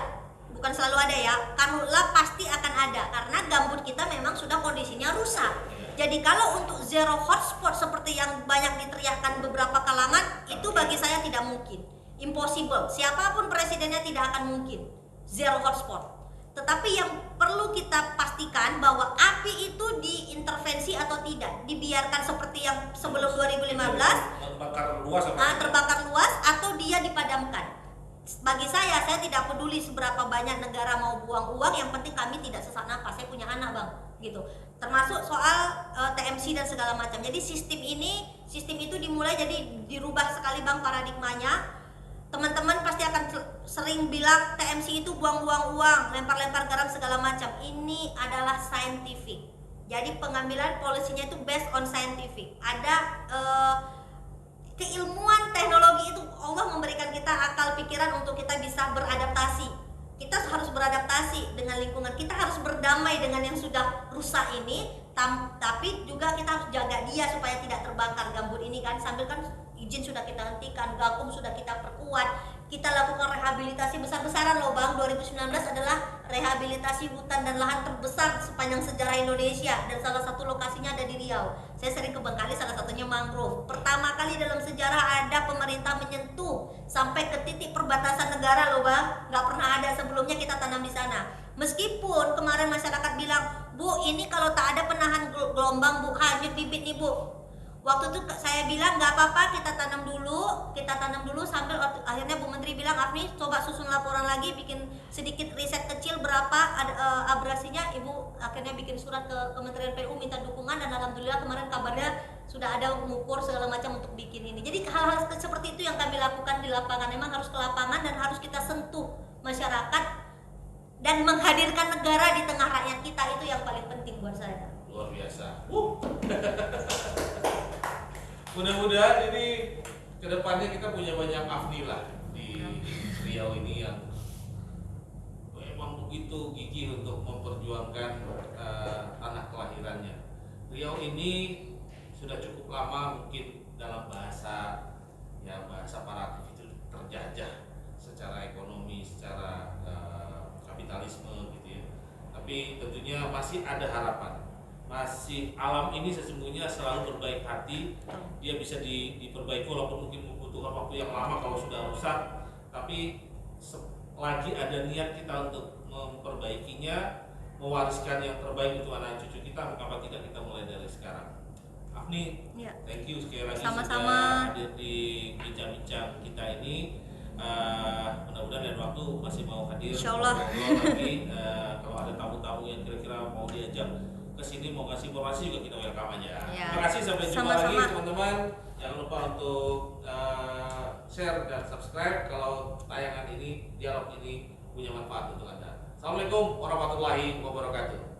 bukan selalu ada ya, karhutla pasti akan ada karena gambut kita memang sudah kondisinya rusak. Jadi kalau untuk zero hotspot seperti yang banyak diteriakkan beberapa kalangan, itu bagi saya tidak mungkin, impossible. Siapapun presidennya tidak akan mungkin zero hotspot. Tetapi yang perlu kita pastikan bahwa api itu diintervensi atau tidak, dibiarkan seperti yang sebelum 2015, terbakar luas atau dia dipadamkan. Bagi saya tidak peduli seberapa banyak negara mau buang uang, yang penting kami tidak sesak napas. Saya punya anak bang, gitu. Termasuk soal TMC dan segala macam. Jadi sistem itu dimulai, jadi dirubah sekali bang paradigmanya. Teman-teman pasti akan sering bilang TMC itu buang-buang uang, lempar-lempar garam segala macam. Ini adalah scientific. Jadi pengambilan polisinya itu based on scientific. Ada keilmuan teknologi itu Allah memberikan kita akal pikiran untuk kita bisa beradaptasi. Kita harus beradaptasi dengan lingkungan. Kita harus berdamai dengan yang sudah rusak ini. Tapi juga kita harus jaga dia supaya tidak terbakar gambut ini kan. Sambil kan izin sudah kita hentikan, gakum sudah kita perkuat, kita lakukan rehabilitasi besar-besaran loh bang. 2019 adalah rehabilitasi hutan dan lahan terbesar sepanjang sejarah Indonesia, dan salah satu lokasinya ada di Riau. Saya sering ke Bengkali, salah satunya mangrove. Pertama kali dalam sejarah ada pemerintah menyentuh sampai ke titik perbatasan negara loh bang. Nggak pernah ada sebelumnya kita tanam di sana. Meskipun kemarin masyarakat bilang, Bu ini kalau tak ada penahan gelombang Bu, hanyut bibit nih Bu. Waktu itu saya bilang nggak apa-apa, kita tanam dulu sambil akhirnya Bu Menteri bilang, Afni coba susun laporan lagi, bikin sedikit riset kecil berapa abrasinya. Ibu akhirnya bikin surat ke Kementerian PU minta dukungan, dan alhamdulillah kemarin kabarnya sudah ada mengukur segala macam untuk bikin ini. Jadi hal-hal seperti itu yang kami lakukan di lapangan. Memang harus ke lapangan dan harus kita sentuh masyarakat dan menghadirkan negara di tengah rakyat kita, itu yang paling penting buat saya. Luar biasa. Mudah-mudahan ini kedepannya kita punya banyak Afni lah di Riau ini yang memang begitu gigih untuk memperjuangkan tanah kelahirannya. Riau ini sudah cukup lama mungkin dalam bahasa para aktif itu terjajah secara ekonomi, secara kapitalisme gitu ya. Tapi tentunya masih ada harapan. Masih alam ini sesungguhnya selalu berbaik hati. Dia bisa diperbaiki walaupun mungkin membutuhkan waktu yang lama kalau sudah rusak. Tapi lagi ada niat kita untuk memperbaikinya, mewariskan yang terbaik untuk anak cucu kita. Mengapa tidak kita mulai dari sekarang? Afni, ya. Thank you sekali lagi sudah hadir di bincang-bincang kita ini. Mudah-mudahan dan waktu masih mau hadir. Insyaallah. Lagi kalau ada tamu-tamu yang kira-kira mau diajak kesini mau kasih informasi juga kita welcome aja. Ya. Terima kasih, sampai jumpa lagi teman-teman. Jangan lupa untuk share dan subscribe kalau tayangan ini, dialog ini punya manfaat untuk Anda. Assalamualaikum warahmatullahi wabarakatuh.